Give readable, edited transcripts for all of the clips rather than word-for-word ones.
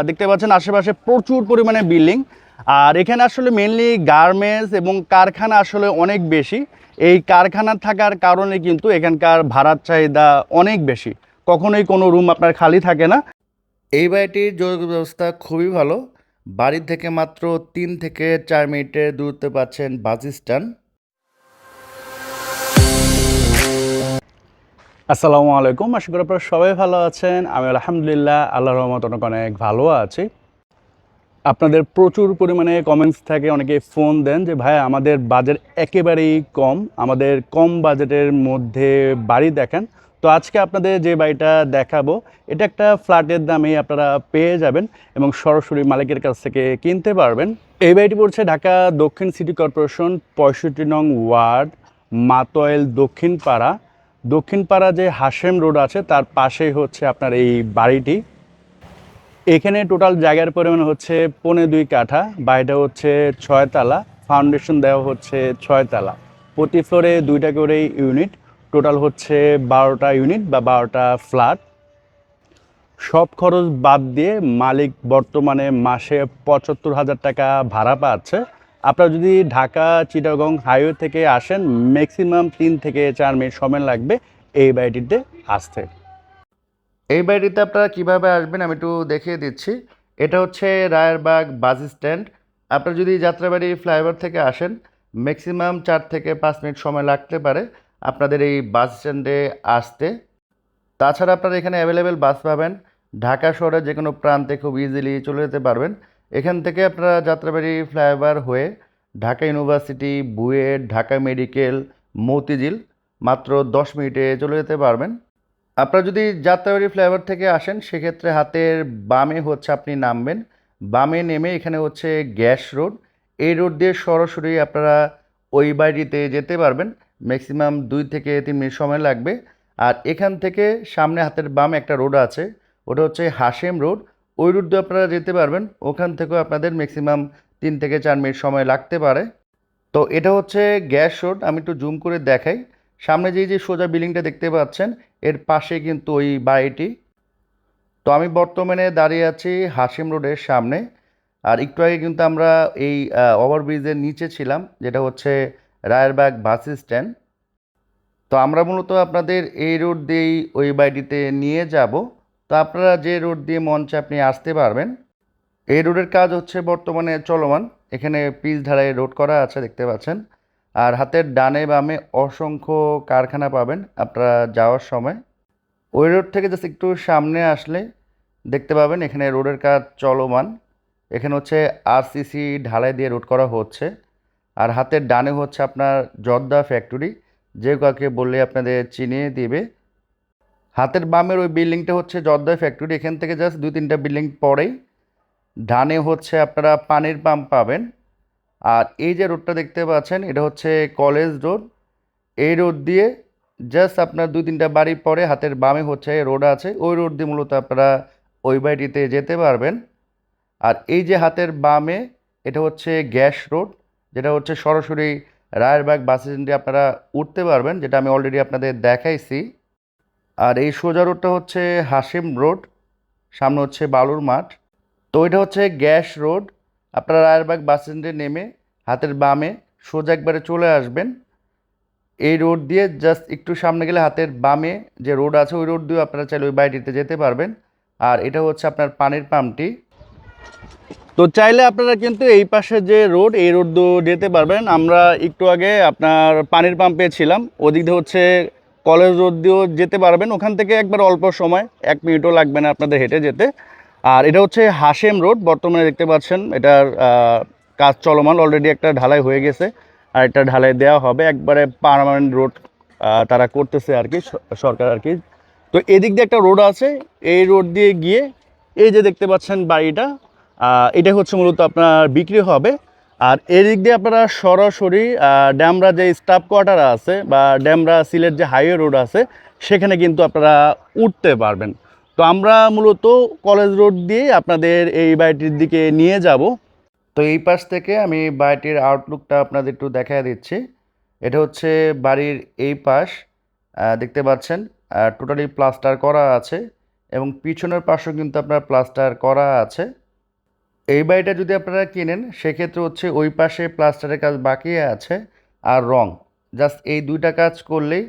দেখতে পাচ্ছেন আশেপাশে প্রচুর পরিমাণে বিল্ডিং। আর এখানে আসলে মেনলি গার্মেন্টস এবং কারখানা আসলে অনেক বেশি। এই কারখানা থাকার কারণে কিন্তু এখানকার ভাড়ার চাহিদা অনেক বেশি, কখনোই কোনো রুম আপনার খালি থাকে না। এই বাড়িটির যোগাযোগ ব্যবস্থা খুবই ভালো। বাড়ি থেকে মাত্র 3 থেকে 4 মিনিটের দূরত্বে পাচ্ছেন বাস স্ট্যান্ড। আসসালামু আলাইকুম, আশা করি আপনারা সবাই ভালো আছেন। আমি আলহামদুলিল্লাহ আল্লাহর রহমত অনেক অনেক ভালো আছি। আপনাদের প্রচুর পরিমাণে কমেন্টস থাকে, অনেকে ফোন দেন যে ভাই আমাদের বাজেট একেবারেই কম, আমাদের কম বাজেটের মধ্যে বাড়ি দেখান। তো আজকে আপনাদের যে বাড়িটা দেখাবো এটা একটা ফ্ল্যাটের দামেই আপনারা পেয়ে যাবেন এবং সরাসরি মালিকের কাছ থেকে কিনতে পারবেন। এই বাড়িটি পড়ছে ঢাকা দক্ষিণ সিটি কর্পোরেশন 65 নং ওয়ার্ড, মাতোয়াইল দক্ষিণপাড়া যে হাশেম রোড আছে তার পাশেই হচ্ছে আপনার এই বাড়িটি। এখানে টোটাল জায়গার পরিমাণ হচ্ছে 2.25 কাঠা, বাড়িটা হচ্ছে 6 তালা, ফাউন্ডেশন দেওয়া হচ্ছে 6 তালা, প্রতি ফ্লোরে 2টা করে ইউনিট, টোটাল হচ্ছে 12টা ইউনিট বা 12টা ফ্ল্যাট। সব খরচ বাদ দিয়ে মালিক বর্তমানে মাসে 75,000 টাকা ভাড়া পাচ্ছে। আপনারা যদি ঢাকা চিটাগং হাইওয়ে থেকে আসেন ম্যাক্সিমাম 3 থেকে 4 মিনিট সময় লাগবে এই বাড়িটিতে আসতে। এই বাড়িটিতে আপনারা কিভাবে আসবেন আমি একটু দেখিয়ে দিচ্ছি। এটা হচ্ছে রায়েরবাগ বাস স্ট্যান্ড। আপনারা যদি যাত্রাবাড়ি ফ্লাইওভার থেকে আসেন ম্যাক্সিমাম 4 থেকে 5 মিনিট সময় লাগতে পারে আপনাদের এই বাস স্ট্যান্ডে আসতে। তাছাড়া আপনারা এখানে অ্যাভেলেবেল বাস পাবেন। ঢাকা শহরের যে কোনো প্রান্তে খুব ইজিলি চলে যেতে পারবেন। এখান থেকে আপনারা যাত্রাবাড়ি ফ্লাইওভার হয়ে ঢাকা ইউনিভার্সিটি, বুয়েট, ঢাকা মেডিকেল, মতিঝিল মাত্র 10 মিনিটে চলে যেতে পারবেন। আপনারা যদি যাত্রাবাড়ি ফ্লাইওভার থেকে আসেন সেক্ষেত্রে হাতের বামে হচ্ছে আপনি নামবেন। বামে নেমে এখানে হচ্ছে গ্যাস রোড। এই রোড দিয়ে সরাসরি আপনারা ওই বাড়িতে যেতে পারবেন। ম্যাক্সিমাম 2 থেকে 3 মিনিট সময় লাগবে। আর এখান থেকে সামনে হাতের বামে একটা রোড আছে, ওটা হচ্ছে হাশেম রোড। ওই রোড দিয়ে আপনারা যেতে পারবেন। ওখান থেকেও আপনাদের ম্যাক্সিমাম 3 থেকে 4 মিনিট সময় লাগতে পারে। তো এটা হচ্ছে গ্যাস রোড। আমি একটু জুম করে দেখাই। সামনে যে সোজা বিল্ডিংটা দেখতে পাচ্ছেন এর পাশে কিন্তু ওই বাড়িটি। তো আমি বর্তমানে দাঁড়িয়ে আছি হাশিম রোডের সামনে। আর একটু আগে কিন্তু আমরা এই ওভারব্রিজের নিচে ছিলাম, যেটা হচ্ছে রায়েরবাগ বাস স্ট্যান্ড। তো আমরা মূলত আপনাদের এই রোড দিয়েই ওই বাড়িটিতে নিয়ে যাব। তো আপনারা যে রোড দিয়ে মন চায় আপনি আসতে পারবেন। এই রোডের কাজ হচ্ছে বর্তমানে চলমান। এখানে পিচ ঢালাই রোড করা আছে দেখতে পাচ্ছেন। আর হাতের ডানে বামে অসংখ্য কারখানা পাবেন আপনারা যাওয়ার সময়। ওই রোড থেকে জাস্ট একটু সামনে আসলে দেখতে পাবেন এখানে রোডের কাজ চলমান। এখানে হচ্ছে আরসিসি ঢালাই দিয়ে রোড করা হচ্ছে। আর হাতের ডানে হচ্ছে আপনার জর্দা ফ্যাক্টরি, যে কাউকে বললে আপনাদের চিনিয়ে দিবে। হাতের বামের ওই বিল্ডিংটা হচ্ছে জর্দা ফ্যাক্টরি। এখান থেকে জাস্ট 2-3টা বিল্ডিং পরেই ডানে হচ্ছে আপনারা পানির পাম্প পাবেন। আর এই যে রোডটা দেখতে পাচ্ছেন এটা হচ্ছে কলেজ রোড। এই রোড দিয়ে জাস্ট আপনার 2-3টা বাড়ি পরে হাতের বামে হচ্ছে রোড আছে, ওই রোড দিয়ে মূলত আপনারা ওই বাড়িটিতে যেতে পারবেন। আর এই যে হাতের বামে এটা হচ্ছে গ্যাস রোড, যেটা হচ্ছে সরাসরি রায়েরবাগ বাস স্ট্যান্ডে আপনারা উঠতে পারবেন, যেটা আমি অলরেডি আপনাদের দেখাইছি। আর এই সোজা রোডটা হচ্ছে হাশিম রোড, সামনে হচ্ছে বালুর মাঠ। তো এটা হচ্ছে গ্যাস রোড। আপনারা রায়েরবাগ বাস স্ট্যান্ডে নেমে হাতের বামে সোজা একবারে চলে আসবেন। এই রোড দিয়ে জাস্ট একটু সামনে গেলে হাতের বামে যে রোড আছে ওই রোড দিয়ে আপনারা চাইলে ওই বাড়িটিতে যেতে পারবেন। আর এটা হচ্ছে আপনার পানির পাম্পটি। তো চাইলে আপনারা কিন্তু এই পাশে যে রোড এই রোড দিয়ে যেতে পারবেন। আমরা একটু আগে আপনার পানির পাম্পে ছিলাম, ওদিক দিয়ে হচ্ছে কলেজ রোড দিয়েও যেতে পারবেন। ওখান থেকে একবার অল্প সময় 1 মিনিটও লাগবে না আপনাদের হেঁটে যেতে। আর এটা হচ্ছে হাশেম রোড, বর্তমানে দেখতে পাচ্ছেন এটার কাজ চলমান, অলরেডি একটা ঢালাই হয়ে গেছে আর একটা ঢালাই দেওয়া হবে, একবারে পার্মানেন্ট রোড তারা করতেছে আর কি, সরকার আর কি। তো এদিক দিয়ে একটা রোড আছে, এই রোড দিয়ে গিয়ে এই যে দেখতে পাচ্ছেন বাড়িটা, এটা হচ্ছে মূলত আপনার বিক্রি হবে। আর এদিক দিয়ে আপনারা সরাসরি ড্যামরা যে স্টাফ কোয়ার্টার আছে বা ড্যামরা সিলেট যে হাইওয়ে রোড আছে সেখানে কিন্তু আপনারা উঠতে পারবেন। তো আমরা মূলত কলেজ রোড দিয়ে আপনাদের এই বাড়িটির দিকে নিয়ে যাব। তো এই পাশ থেকে আমি বাড়িটির আউটলুকটা আপনাদের একটু দেখায় দিচ্ছি। এটা হচ্ছে বাড়ির এই পাশ। দেখতে পাচ্ছেন টোটালি প্লাস্টার করা আছে। এবং পিছনের পাশও কিন্তু আপনার প্লাস্টার করা আছে। এই বাড়িটা যদি আপনারা কিনেন সেক্ষেত্রে হচ্ছে ওই পাশে প্লাস্টারের কাজ বাকি আছে আর রং, জাস্ট এই দুইটা কাজ করলেই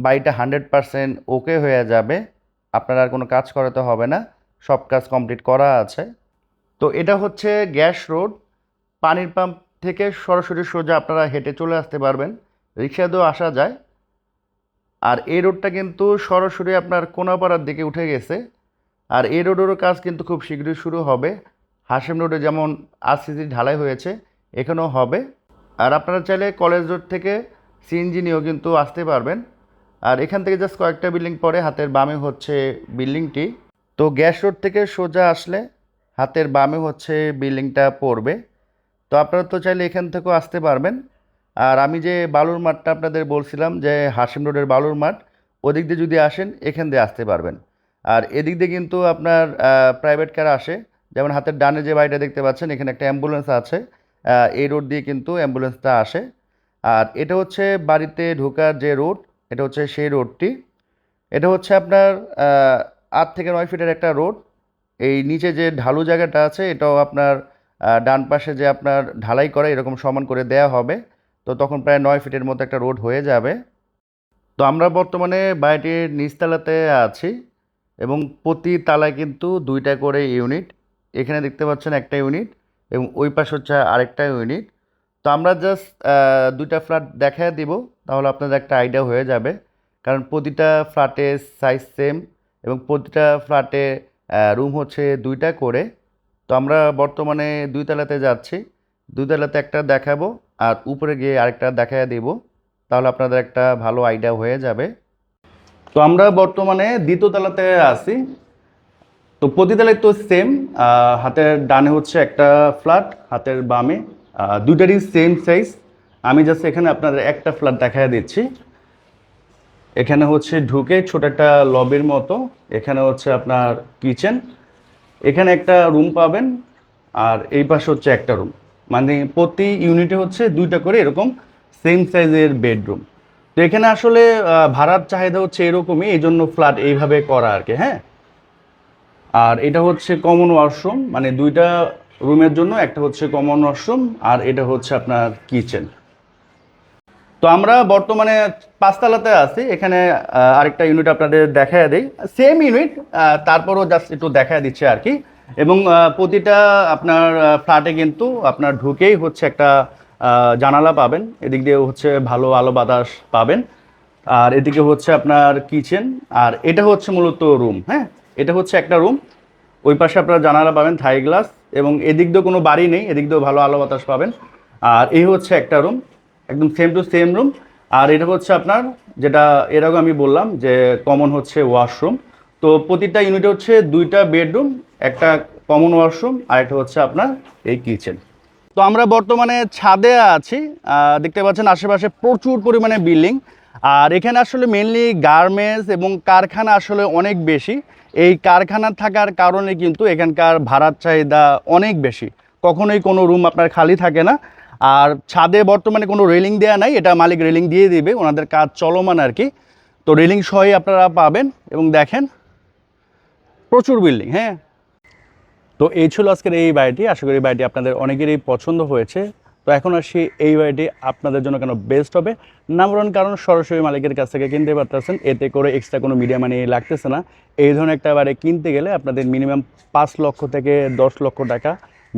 বাড়িটা 100% ওকে হয়ে যাবে। আপনার আর কোনো কাজ করাতে হবে না, সব কাজ কমপ্লিট করা আছে। তো এটা হচ্ছে গ্যাস রোড, পানির পাম্প থেকে সরাসরি সোজা আপনারা হেঁটে চলে আসতে পারবেন, রিক্সা দিয়েও আসা যায়। আর এই রোডটা কিন্তু সরাসরি আপনার কোনাপাড়ার দিকে উঠে গেছে। আর এই রোডেরও কাজ কিন্তু খুব শীঘ্রই শুরু হবে। হাশেম রোডে যেমন আরসিসি ঢালাই হয়েছে, এখানেও হবে। আর আপনারা চাইলে কলেজ রোড থেকে সিএনজি নিয়েও কিন্তু আসতে পারবেন। আর এখান থেকে জাস্ট কয়েকটা বিল্ডিং পরে হাতের বামে হচ্ছে বিল্ডিংটি। তো গ্যাস রোড থেকে সোজা আসলে হাতের বামে হচ্ছে বিল্ডিংটা পড়বে। তো আপনারা তো চাইলে এখান থেকেও আসতে পারবেন। আর আমি যে বালুর মাঠটা আপনাদের বলছিলাম যে হাশিম রোডের বালুর মাঠ, ওদিক দিয়ে যদি আসেন এখান দিয়ে আসতে পারবেন। আর এদিক দিয়ে কিন্তু আপনার প্রাইভেট কার আসে, যেমন হাতের ডানে যে বাড়িটা দেখতে পাচ্ছেন এখানে একটা অ্যাম্বুলেন্স আছে, এই রোড দিয়ে কিন্তু অ্যাম্বুলেন্সটা আসে। আর এটা হচ্ছে বাড়িতে ঢোকার যে রোড, এটা হচ্ছে সেই রোডটি। এটা হচ্ছে আপনার 8 থেকে 9 ফিটের একটা রোড। এই নিচে যে ঢালু জায়গাটা আছে এটাও আপনার ডান পাশে যে আপনার ঢালাই করা এরকম সমান করে দেয়া হবে। তো তখন প্রায় 9 ফিটের মতো একটা রোড হয়ে যাবে। তো আমরা বর্তমানে বাড়িটির নিচতলাতে আছি এবং প্রতি তালায় কিন্তু দুইটা করে ইউনিট। এখানে দেখতে পাচ্ছেন একটা ইউনিট এবং ওই পাশে হচ্ছে আরেকটা ইউনিট। তো আমরা জাস্ট দুইটা ফ্ল্যাট দেখায় দিব, তাহলে আপনাদের একটা আইডিয়া হয়ে যাবে। কারণ প্রতিটা ফ্ল্যাটের সাইজ সেম এবং প্রতিটা ফ্ল্যাটে রুম হচ্ছে দুইটা করে। তো আমরা বর্তমানে দুই তলাতে যাচ্ছি, দুই তলাতে একটা দেখাবো আর উপরে গিয়ে আরেকটা দেখায় দেব, তাহলে আপনাদের একটা ভালো আইডিয়া হয়ে যাবে। তো আমরা বর্তমানে দ্বিতীয় তলাতে আছি। তো প্রতিতলায় তো সেম, হাতের ডানে হচ্ছে একটা ফ্ল্যাট, হাতের বামে দুইটারই সেম সাইজ। আমি জাস্ট এখানে আপনাদের একটা ফ্ল্যাট দেখায় দিচ্ছি। এখানে হচ্ছে ঢুকে ছোট একটা লবির মতো, এখানে হচ্ছে আপনার কিচেন, এখানে একটা রুম পাবেন আর এই পাশে হচ্ছে একটা রুম। মানে প্রতি ইউনিটে হচ্ছে দুইটা করে এরকম সেম সাইজের বেডরুম। তো এখানে আসলে ভাড়ার চাহিদা হচ্ছে এরকমই, এই জন্য ফ্ল্যাট এইভাবে করা আর কি। হ্যাঁ, আর এটা হচ্ছে কমন ওয়াশরুম, মানে দুইটা রুমের জন্য একটা হচ্ছে কমন ওয়াশরুম আর এটা হচ্ছে আপনার কিচেন। তো আমরা বর্তমানে 5 তলাতে আছি। এখানে আরেকটা ইউনিট আপনাদের দেখায় দেই, সেম ইউনিট, তারপরও জাস্ট একটু দেখায় দিচ্ছে আর কি। এবং প্রতিটা আপনার ফ্ল্যাটে কিন্তু আপনার ঢুকেই হচ্ছে একটা জানালা পাবেন, এদিক দিয়ে হচ্ছে ভালো আলো বাতাস পাবেন। আর এদিকে হচ্ছে আপনার কিচেন, আর এটা হচ্ছে মূলত রুম। হ্যাঁ, এটা হচ্ছে একটা রুম, ওই পাশে আপনারা জানালা পাবেন থাই গ্লাস, এবং এদিক দিয়েও কোনো বাড়ি নেই, এদিক দিয়েও ভালো আলো বাতাস পাবেন। আর এই হচ্ছে একটা রুম, একদম সেম টু সেম রুম। আর এটা হচ্ছে আপনার, যেটা এর আগে আমি বললাম যে কমন হচ্ছে ওয়াশরুম। তো প্রতিটা ইউনিটে হচ্ছে দুইটা বেডরুম, একটা কমন ওয়াশরুম আর একটা হচ্ছে আপনার এই কিচেন। তো আমরা বর্তমানে ছাদে আছি, দেখতে পাচ্ছেন আশেপাশে প্রচুর পরিমাণে বিল্ডিং। আর এখানে আসলে মেনলি গার্মেন্টস এবং কারখানা আসলে অনেক বেশি। এই কারখানা থাকার কারণে কিন্তু এখানকার ভাড়ার চাহিদা অনেক বেশি, কখনোই কোনো রুম আপনার খালি থাকে না। আর ছাদে বর্তমানে কোনো রেলিং দেওয়া নাই, এটা মালিক রেলিং দিয়ে দিবে, ওনাদের কাজ চলমান আর কি। তো রেলিং সহই আপনারা পাবেন। এবং দেখেন প্রচুর বিল্ডিং। হ্যাঁ, তো এই ছিল আজকের এই বাড়িটি। আশা করি এই বাড়িটি আপনাদের অনেকেরই পছন্দ হয়েছে। তো এখন আসি, এই বাড়িটি আপনাদের জন্য কেন বেস্ট হবে। নাম্বার ওয়ান কারণ, সরাসরি মালিকের কাছ থেকে কিনতে পারতেছেন, এতে করে এক্সট্রা কোনো মিডিয়া মানি লাগতেছে না। এই ধরনের একটা বাড়ি কিনতে গেলে আপনাদের মিনিমাম 5 লক্ষ থেকে 10 লক্ষ টাকা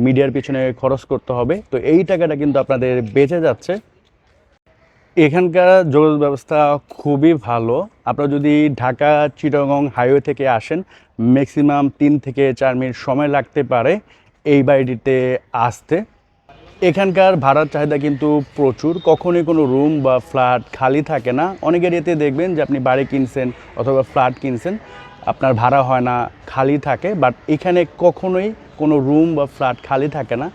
মিডিয়ার পিছনে খরচ করতে হবে। তো এই টাকাটা কিন্তু আপনাদের বেঁচে যাচ্ছে। এখানকার যোগাযোগ ব্যবস্থা খুবই ভালো। আপনারা যদি ঢাকা চিটাগং হাইওয়ে থেকে আসেন, ম্যাক্সিমাম 3 থেকে 4 মিনিট সময় লাগতে পারে এই বাড়িটিতে আসতে। এখানকার ভাড়ার চাহিদা কিন্তু প্রচুর, কখনোই কোনো রুম বা ফ্ল্যাট খালি থাকে না। অনেক এরিয়াতে দেখবেন যে আপনি বাড়ি কিনছেন অথবা ফ্ল্যাট কিনছেন, আপনার ভাড়া হয় না, খালি থাকে। বাট এখানে কখনোই কোনো রুম বা ফ্ল্যাট খালি থাকে না।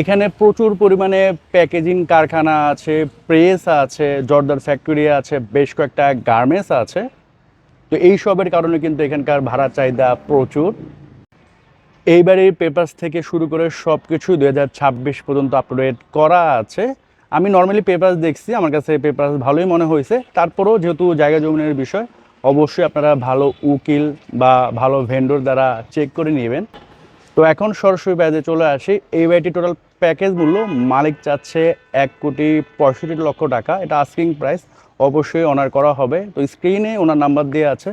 এখানে প্রচুর পরিমাণে প্যাকেজিং কারখানা আছে, প্রেস আছে, জর্দার ফ্যাক্টরি আছে, বেশ কয়েকটা গার্মেন্টস আছে। তো এই সবের কারণে কিন্তু এখানকার ভাড়ার চাহিদা প্রচুর। এই বাড়ির পেপারস থেকে শুরু করে সব কিছু 2026 পর্যন্ত আপডেট করা আছে। আমি নর্মালি পেপারস দেখছি, আমার কাছে পেপারস ভালোই মনে হয়েছে। তারপরেও যেহেতু জায়গা জমিনের বিষয়, অবশ্যই আপনারা ভালো উকিল বা ভালো ভেন্ডর দ্বারা চেক করে নেবেন। তো এখন সরাসরি বাজে চলে আসি। এই বাড়িটি টোটাল প্যাকেজ মূল্য মালিক চাচ্ছে 1,65,00,000 টাকা। এটা আস্কিং প্রাইস, অবশ্যই অনার করা হবে। তো স্ক্রিনে ওনার নাম্বার দেওয়া আছে,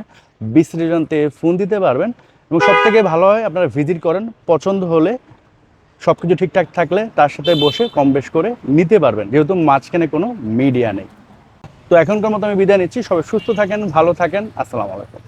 বিস্তারিত ফোন দিতে পারবেন। এবং সবথেকে ভালো হয় আপনারা ভিজিট করেন, পছন্দ হলে সব কিছু ঠিকঠাক থাকলে তার সাথে বসে কম বেশ করে নিতে পারবেন, যেহেতু মাঝখানে কোনো মিডিয়া নেই। তো এখনকার মতো আমি বিদায় নিচ্ছি। সবাই সুস্থ থাকেন, ভালো থাকেন। আসসালামু আলাইকুম।